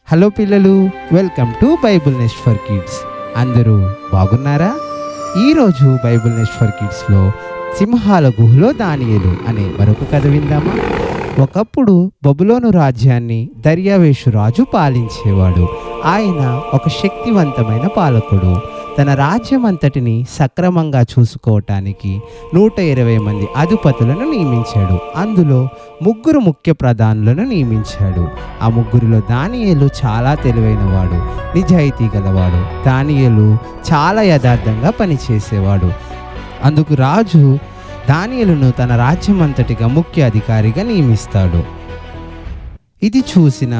Hello పిల్లలు, welcome to Bible nest for kids. అందరూ బాగున్నారా? ఈరోజు బైబుల్ నెస్ట్ ఫర్ కిడ్స్లో సింహాల గుహలో దానియేలు అనే మరొక కథ విందామా? ఒకప్పుడు బబులోను రాజ్యాన్ని దర్యావేషు రాజు పాలించేవాడు. ఆయన ఒక శక్తివంతమైన పాలకుడు. తన రాజ్యం అంతటిని సక్రమంగా చూసుకోవటానికి 120 మంది అధిపతులను నియమించాడు. అందులో 3 ముఖ్య ప్రధానులను నియమించాడు. ఆ 3లో దానియేలు చాలా తెలివైనవాడు, నిజాయితీ గలవాడు. దానియేలు చాలా యథార్థంగా పనిచేసేవాడు. అందుకు రాజు దానియేలును తన రాజ్యం అంతటిగా ముఖ్య అధికారిగా నియమిస్తాడు. ఇది చూసిన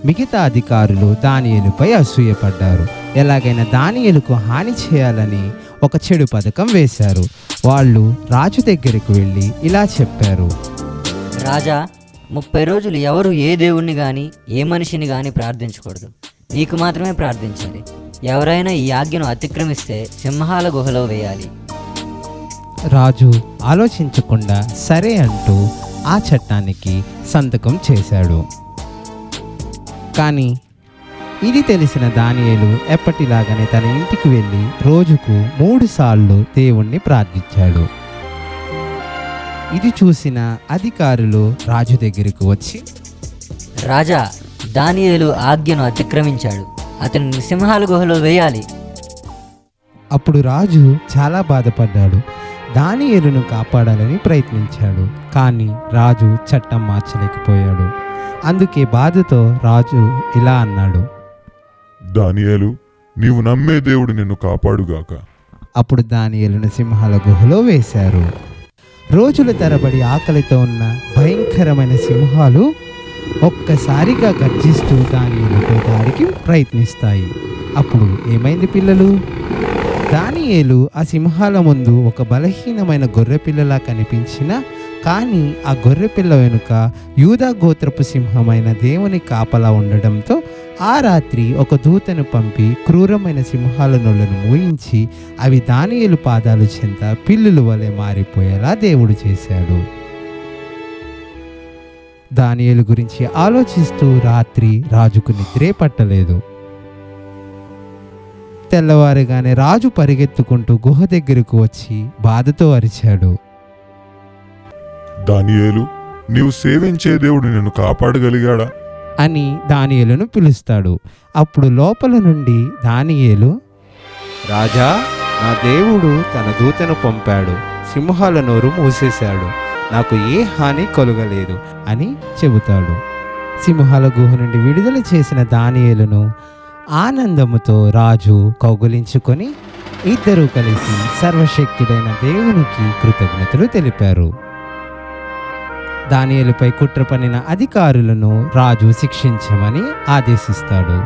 మిగతా అధికారులు దానియేలుపై అసూయపడ్డారు. ఎలాగైనా దానియేలుకు హాని చేయాలని ఒక చెడు పథకం వేశారు. వాళ్ళు రాజు దగ్గరికి వెళ్ళి ఇలా చెప్పారు: రాజా, 30 రోజులు ఎవరు ఏ దేవుణ్ణి కానీ ఏ మనిషిని కానీ ప్రార్థించకూడదు. నీకు మాత్రమే ప్రార్థించాలి. ఎవరైనా ఈ ఆజ్ఞను అతిక్రమిస్తే సింహాల గుహలో వేయాలి. రాజు ఆలోచించకుండా సరే అంటూ ఆ చట్టానికి సంతకం చేశాడు. కానీ ఇది తెలిసిన దానియేలు ఎప్పటిలాగానే తన ఇంటికి వెళ్ళి రోజుకు 3 సార్లు దేవుణ్ణి ప్రార్థించాడు. ఇది చూసిన అధికారులు రాజు దగ్గరికి వచ్చి, రాజా, దానియేలు ఆజ్ఞను అతిక్రమించాడు. అతన్ని సింహాల గుహలో వేయాలి. అప్పుడు రాజు చాలా బాధపడ్డాడు. దానియేలును కాపాడాలని ప్రయత్నించాడు. కానీ రాజు చట్టం మార్చలేకపోయాడు. అందుకే బాధతో రాజు ఇలా అన్నాడు: దానియేలు, నీవు నమ్మే దేవుడు నిన్ను కాపాడుగాక. అప్పుడు దానియేలును సింహాల గుహలో వేశారు. రోజుల తరబడి ఆకలితో ఉన్న భయంకరమైన సింహాలు ఒక్కసారిగా గర్జిస్తూ దానియేలుపై దాడికి ప్రయత్నిస్తాయి. అప్పుడు ఏమైంది పిల్లలు? దానియేలు ఆ సింహాల ముందు ఒక బలహీనమైన గొర్రెపిల్లలా కనిపించినా, కానీ ఆ గొర్రెపిల్ల వెనుక యూదా గోత్రపు సింహమైన దేవుని కాపలా ఉండడంతో ఆ రాత్రి ఒక దూతను పంపి క్రూరమైన సింహాల నోళ్లను మూయించి అవి దానియేలు పాదాలు చెంత పిల్లుల వలె మారిపోయేలా దేవుడు చేశాడు. దానియేలు గురించి ఆలోచిస్తూ రాత్రి రాజుకు నిద్రే పట్టలేదు. తెల్లవారుగానే రాజు పరిగెత్తుకుంటూ గుహ దగ్గరకు వచ్చి బాధతో అరిచాడు: దానియేలు, నీవు సేవించే దేవుడు నిన్ను కాపాడగలిగాడా అని దానియేలును పిలుస్తాడు. అప్పుడు లోపల నుండి దానియేలు: రాజా, నా దేవుడు తన దూతను పంపాడు. సింహాల నోరు మూసేశాడు. నాకు ఏ హాని కలుగలేదు అని చెబుతాడు. సింహాల గుహ నుండి విడుదల చేసిన దానియేలును ఆనందముతో రాజు కౌగిలించుకొని ఇద్దరూ కలిసి సర్వశక్తుడైన దేవునికి కృతజ్ఞతలు తెలిపారు. దానియేలుపై కుట్ర పన్నిన అధికారులను రాజు శిక్షించమని ఆదేశిస్తాడు.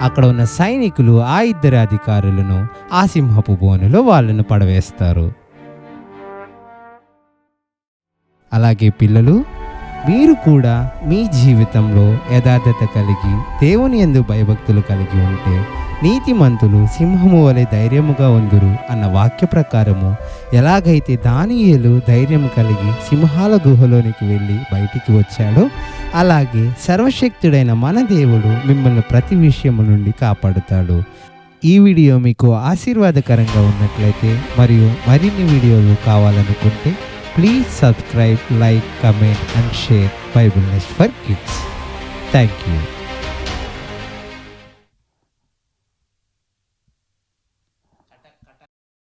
అక్కడ ఉన్న సైనికులు ఆ 2 అధికారులను ఆ సింహపు బోనులో వాళ్ళను పడవేస్తారు. అలాగే పిల్లలు, మీరు కూడా మీ జీవితంలో యథార్థత కలిగి దేవుని యందు భయభక్తులు కలిగి ఉంటే నీతిమంతులు సింహము వలె ధైర్యముగా ఉందురు అన్న వాక్య ప్రకారము ఎలాగైతే దానియేలు ధైర్యం కలిగి సింహాల గుహలోనికి వెళ్ళి బయటికి వచ్చాడో, అలాగే సర్వశక్తుడైన మన దేవుడు మిమ్మల్ని ప్రతి విషయము నుండి కాపాడుతాడు. ఈ వీడియో మీకు ఆశీర్వాదకరంగా ఉన్నట్లయితే మరియు మరిన్ని వీడియోలు కావాలనుకుంటే please subscribe, like, comment and share Bible Nest for Kids. Thank you.